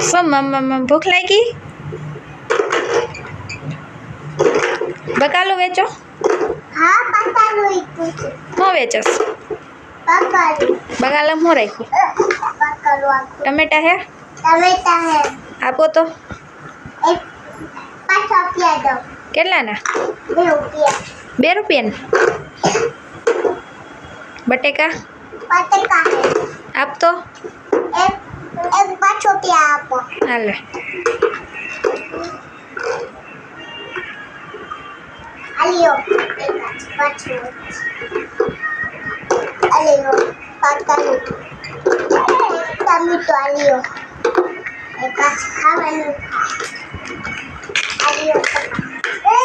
શું ભૂખ લાગી? બકાલું વેચો? હા બકાલું ઈકું છે. શું વેચસ? બકાલું. બકાલામાં શું રાખ્યું? બકાલું આખું. ટમેટા હે? ટમેટા હે. આપો તો. એક 5 રૂપિયા દો. કેટલાના? 2 રૂપિયા. 2 રૂપિયાના? બટેકા? બટેકા હે. આપ તો. એક 5 રૂપિયા આપો. હાલે. આલિયો. પાછું. આલિયો. બકાલું. ટમેટો આલિયો. એક પાછું ખાવાનું. આલિયો. એ